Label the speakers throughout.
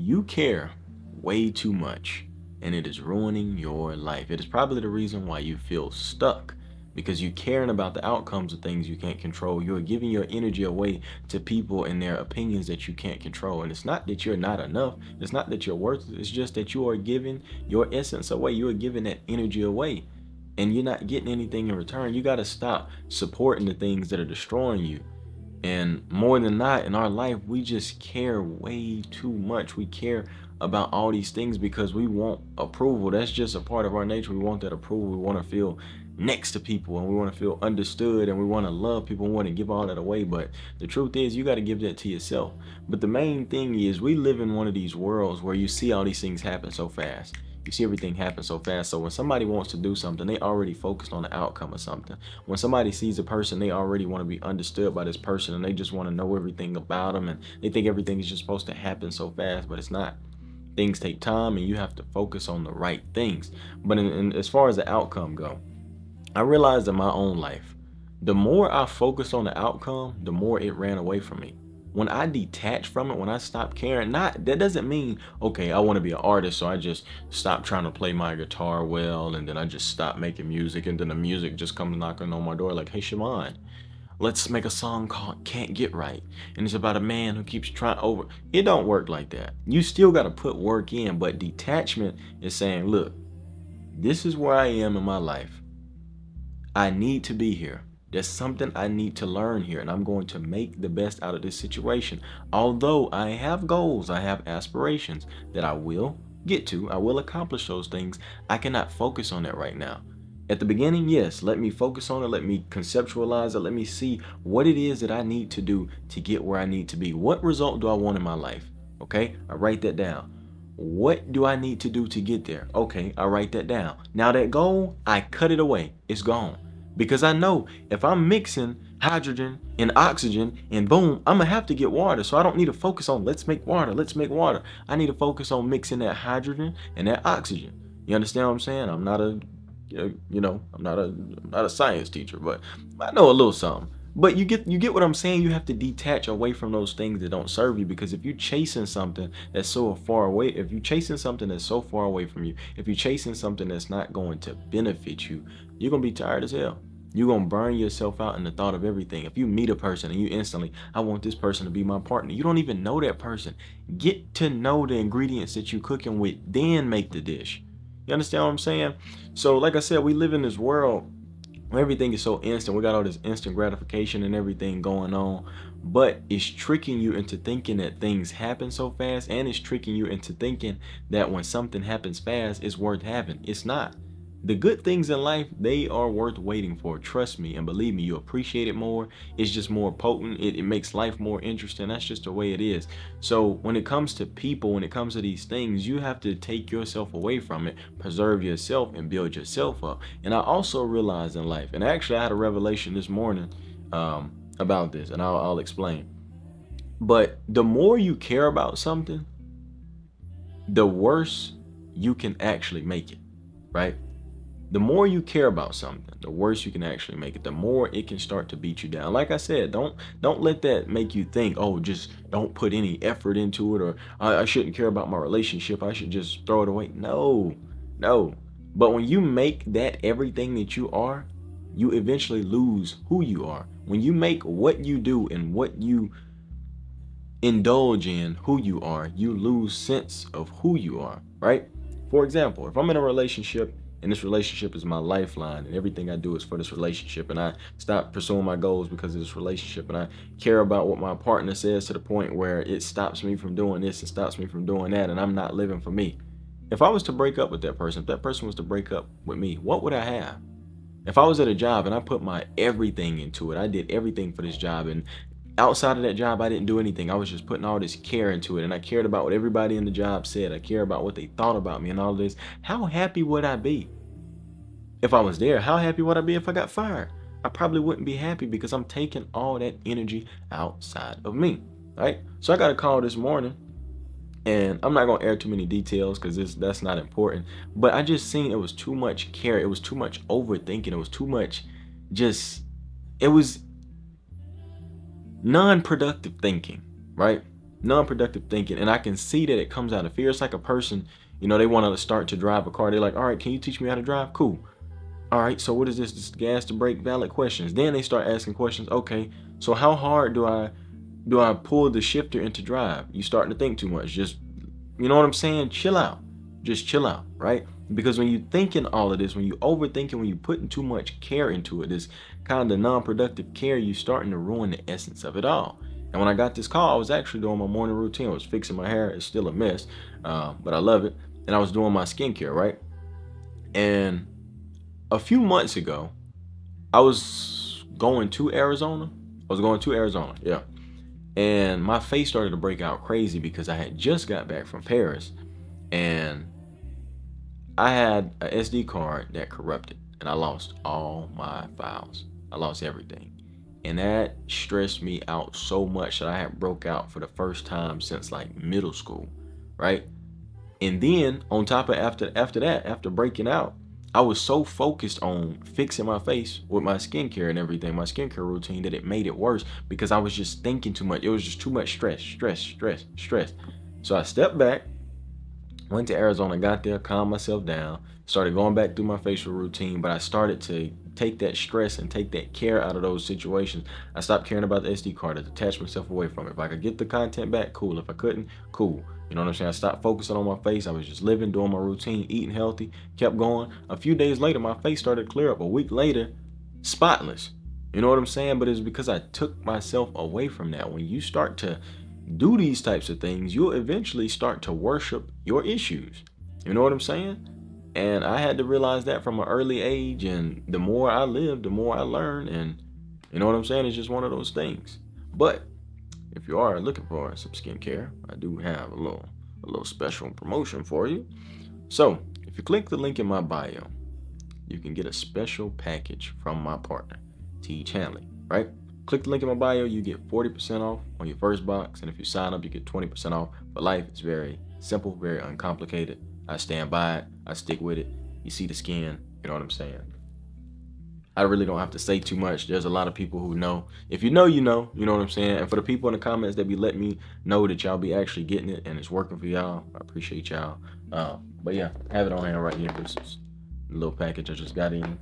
Speaker 1: You care way too much, and it is ruining your life. It is probably the reason why you feel stuck, because you caring about the outcomes of things you can't control. You're giving your energy away to people and their opinions that you can't control. And it's not that you're not enough. It's not that you're worthless. It's just that you are giving your essence away. You are giving that energy away, and you're not getting anything in return. You got to stop supporting the things that are destroying you. And more than not, in our life, we just care way too much. We care about all these things because we want approval. That's just a part of our nature. We want that approval. We want to feel next to people, and we want to feel understood, and we want to love people. We want to give all that away. But the truth is, you got to give that to yourself. But the main thing is, we live in one of these worlds where you see all these things happen so fast. You see everything happen so fast. So when somebody wants to do something, they already focused on the outcome of something. When somebody sees a person, they already want to be understood by this person, and they just want to know everything about them, and they think everything is just supposed to happen so fast, but it's not. Things take time, and you have to focus on the right things. But as far as the outcome go, I realized in my own life, the more I focused on the outcome, the more it ran away from me. When I detach from it, when I stop caring, not that doesn't mean, okay, I want to be an artist, so I just stop trying to play my guitar well, and then I just stop making music, and then the music just comes knocking on my door like, hey, Shimon, let's make a song called Can't Get Right. And it's about a man who keeps trying over. It don't work like that. You still got to put work in, but detachment is saying, look, this is where I am in my life. I need to be here. There's something I need to learn here, and I'm going to make the best out of this situation. Although I have goals, I have aspirations that I will get to, I will accomplish those things. I cannot focus on that right now. At the beginning, yes, let me focus on it, let me conceptualize it, let me see what it is that I need to do to get where I need to be. What result do I want in my life? Okay, I write that down. What do I need to do to get there? Okay, I write that down. Now that goal, I cut it away. It's gone. Because I know if I'm mixing hydrogen and oxygen and boom, I'm gonna have to get water. So I don't need to focus on let's make water, let's make water. I need to focus on mixing that hydrogen and that oxygen. You understand what I'm saying? I'm not a I'm not a science teacher, but I know a little something. But you get what I'm saying. You have to detach away from those things that don't serve you, because if you're chasing something that's so far away, if you're chasing something that's so far away from you, if you're chasing something that's not going to benefit you, you're gonna be tired as hell. You're gonna burn yourself out in the thought of everything. If you meet a person and you instantly, I want this person to be my partner. You don't even know that person. Get to know the ingredients that you're cooking with, then make the dish. You understand what I'm saying? So, like I said, we live in this world where everything is so instant. We got all this instant gratification and everything going on, but it's tricking you into thinking that things happen so fast, and it's tricking you into thinking that when something happens fast, it's worth having. It's not. The good things in life, they are worth waiting for. Trust me and believe me, you appreciate it more. It's just more potent. It makes life more interesting. That's just the way it is. So when it comes to people, when it comes to these things, you have to take yourself away from it, preserve yourself, and build yourself up. And I also realized in life, and actually I had a revelation this morning about this, and I'll explain. But the more you care about something, the worse you can actually make it, right? The more you care about something, the worse you can actually make it. The more it can start to beat you down. Like I said, don't let that make you think, oh, just don't put any effort into it, or I shouldn't care about my relationship, I should just throw it away. No, no. But when you make that everything that you are, you eventually lose who you are. When you make what you do and what you indulge in who you are, you lose sense of who you are, right? For example, if I'm in a relationship and this relationship is my lifeline and everything I do is for this relationship, and I stop pursuing my goals because of this relationship, and I care about what my partner says to the point where it stops me from doing this and stops me from doing that, and I'm not living for me. If I was to break up with that person, if that person was to break up with me, what would I have? If I was at a job and I put my everything into it, I did everything for this job, and outside of that job, I didn't do anything. I was just putting all this care into it, and I cared about what everybody in the job said. I cared about what they thought about me and all this. How happy would I be if I was there? How happy would I be if I got fired? I probably wouldn't be happy because I'm taking all that energy outside of me, right? So I got a call this morning, and I'm not gonna air too many details because that's not important. But I just seen it was too much care. It was too much overthinking. It was too much it was non-productive thinking, right? Non-productive thinking, and I can see that it comes out of fear. It's like a person, they want to start to drive a car. They're like, all right, can you teach me how to drive? Cool. All right, so what is this? This gas to brake? Valid questions. Then they start asking questions. Okay, so how hard do I pull the shifter into drive? You starting to think too much. Just, you know what I'm saying? Chill out. Just chill out, right? Because when you thinking all of this, when you overthinking, when you putting too much care into it, this kind of non-productive care, you starting to ruin the essence of it all. And when I got this call, I was actually doing my morning routine. I was fixing my hair. It's still a mess, but I love it. And I was doing my skincare, right? And a few months ago, I was going to Arizona. Yeah. And my face started to break out crazy because I had just got back from Paris, and I had a SD card that corrupted, and I lost all my files. I lost everything. And that stressed me out so much that I had broke out for the first time since like middle school, right? And then on top of after breaking out, I was so focused on fixing my face with my skincare and everything, my skincare routine, that it made it worse because I was just thinking too much. It was just too much stress. So I stepped back, went to Arizona, got there, calmed myself down, started going back through my facial routine, but I started to take that stress and take that care out of those situations. I stopped caring about the SD card. I detached myself away from it. If I could get the content back, cool. If I couldn't, cool. You know what I'm saying? I stopped focusing on my face. I was just living, doing my routine, eating healthy, kept going. A few days later, my face started to clear up. A week later, spotless. You know what I'm saying? But it's because I took myself away from that. When you start to do these types of things, you'll eventually start to worship your issues. You know what I'm saying? And I had to realize that from an early age. And the more I live, the more I learn. And you know what I'm saying? It's just one of those things. But if you are looking for some skincare, I do have a little special promotion for you. So if you click the link in my bio, you can get a special package from my partner, T. Chanley, right? Click the link in my bio, you get 40% off on your first box. And if you sign up, you get 20% off for life. It's very simple, very uncomplicated. I stand by it, I stick with it. You see the skin, you know what I'm saying? I really don't have to say too much. There's a lot of people who know. If you know, you know what I'm saying? And for the people in the comments that be letting me know that y'all be actually getting it and it's working for y'all, I appreciate y'all. But yeah, I have it on hand right here. This is a little package I just got in.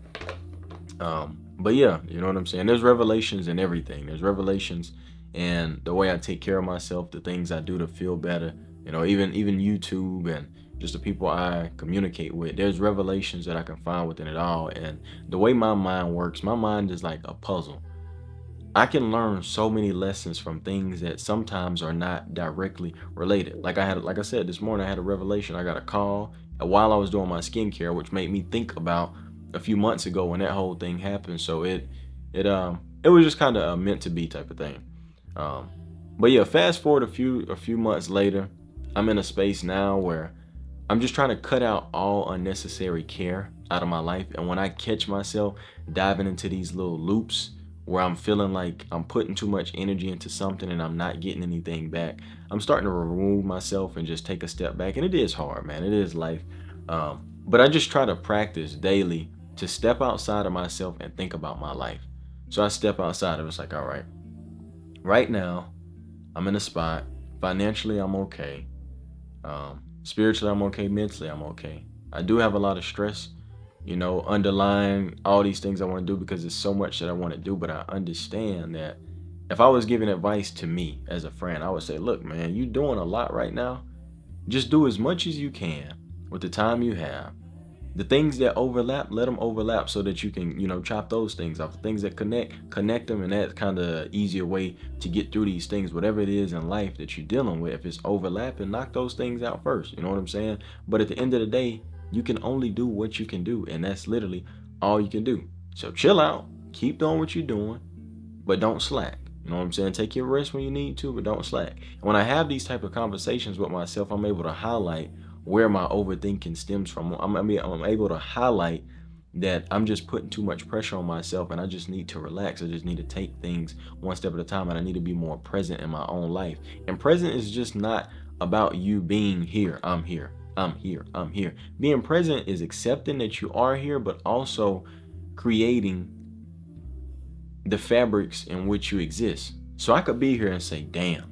Speaker 1: But yeah, you know what I'm saying? There's revelations in everything. There's revelations and the way I take care of myself, the things I do to feel better, even YouTube and just the people I communicate with. There's revelations that I can find within it all. And the way my mind works, my mind is like a puzzle. I can learn so many lessons from things that sometimes are not directly related. Like I said this morning, I had a revelation. I got a call while I was doing my skincare, which made me think about a few months ago when that whole thing happened. So it was just kind of a meant to be type of thing. Um, but yeah, fast forward a few months later, I'm in a space now where I'm just trying to cut out all unnecessary care out of my life. And when I catch myself diving into these little loops where I'm feeling like I'm putting too much energy into something and I'm not getting anything back, I'm starting to remove myself and just take a step back. And it is hard, man. It is life. But I just try to practice daily to step outside of myself and think about my life. So I step outside of it. It's like, all right, right now, I'm in a spot. Financially, I'm okay. Spiritually, I'm okay. Mentally, I'm okay. I do have a lot of stress, underlying all these things I want to do because there's so much that I want to do. But I understand that if I was giving advice to me as a friend, I would say, look, man, you're doing a lot right now. Just do as much as you can with the time you have. The things that overlap, let them overlap so that you can, chop those things off. The things that connect them, and that's kind of easier way to get through these things. Whatever it is in life that you're dealing with, if it's overlapping, knock those things out first. You know what I'm saying? But at the end of the day, you can only do what you can do, and that's literally all you can do. So chill out, keep doing what you're doing, but don't slack. You know what I'm saying? Take your rest when you need to, but don't slack. And when I have these type of conversations with myself, I'm able to highlight where my overthinking stems from. I'm able to highlight that I'm just putting too much pressure on myself and I just need to relax. I just need to take things one step at a time, and I need to be more present in my own life. And present is just not about you being here. I'm here. I'm here. I'm here. Being present is accepting that you are here, but also creating the fabrics in which you exist. So I could be here and say, damn,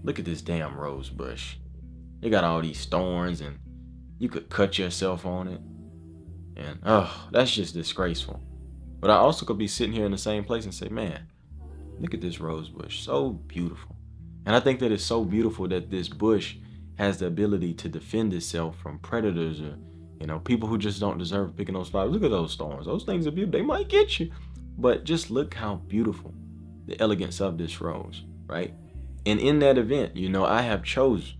Speaker 1: Look at this damn rose bush. It got all these thorns and you could cut yourself on it. And oh, that's just disgraceful. But I also could be sitting here in the same place and say, man, look at this rose bush. So beautiful. And I think that it's so beautiful that this bush has the ability to defend itself from predators or, people who just don't deserve picking those flowers. Look at those thorns. Those things are beautiful. They might get you. But just look how beautiful the elegance of this rose, right? And in that event, I have chosen.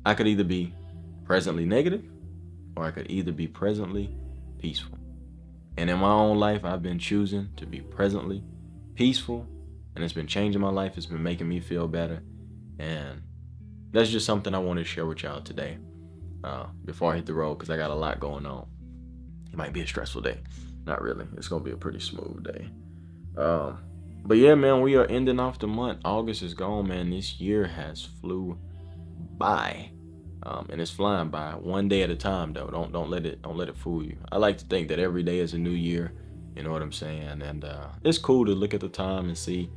Speaker 1: I could either be presently negative or I could either be presently peaceful. And in my own life, I've been choosing to be presently peaceful, and it's been changing my life. It's been making me feel better. And that's just something I wanted to share with y'all today before I hit the road, because I got a lot going on. It might be a stressful day. Not really. It's going to be a pretty smooth day. But yeah, man, we are ending off the month. August is gone, man. This year has flew by. And it's flying by one day at a time, though. Don't let it fool you. I like to think that every day is a new year. You know what I'm saying? And it's cool to look at the time and see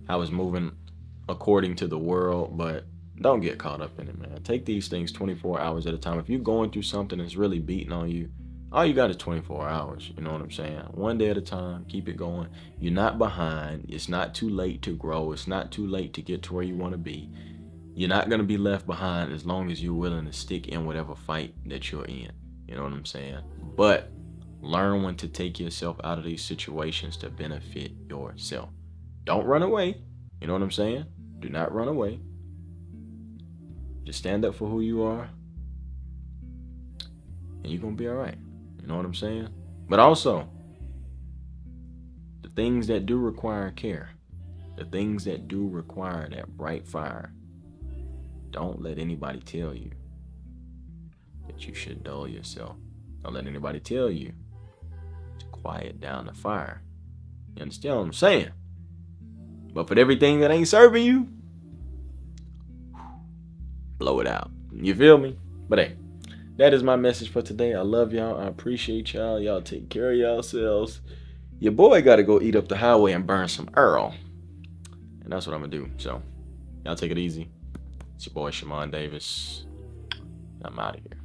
Speaker 1: how it's moving according to the world, but don't get caught up in it, man. Take these things 24 hours at a time. If you're going through something that's really beating on you, all you got is 24 hours. You know what I'm saying? One day at a time, keep it going. You're not behind. It's not too late to grow. It's not too late to get to where you want to be. You're not going to be left behind as long as you're willing to stick in whatever fight that you're in. You know what I'm saying? But learn when to take yourself out of these situations to benefit yourself. Don't run away. You know what I'm saying? Do not run away. Just stand up for who you are, and you're going to be all right. You know what I'm saying? But also, the things that do require care, the things that do require that bright fire, don't let anybody tell you that you should dull yourself. Don't let anybody tell you to quiet down the fire. You understand what I'm saying? But for everything that ain't serving you, blow it out. You feel me? But hey, that is my message for today. I love y'all. I appreciate y'all. Y'all take care of yourselves. Your boy got to go eat up the highway and burn some Earl. And that's what I'm going to do. So, y'all take it easy. It's your boy, Shimon Davis. I'm out of here.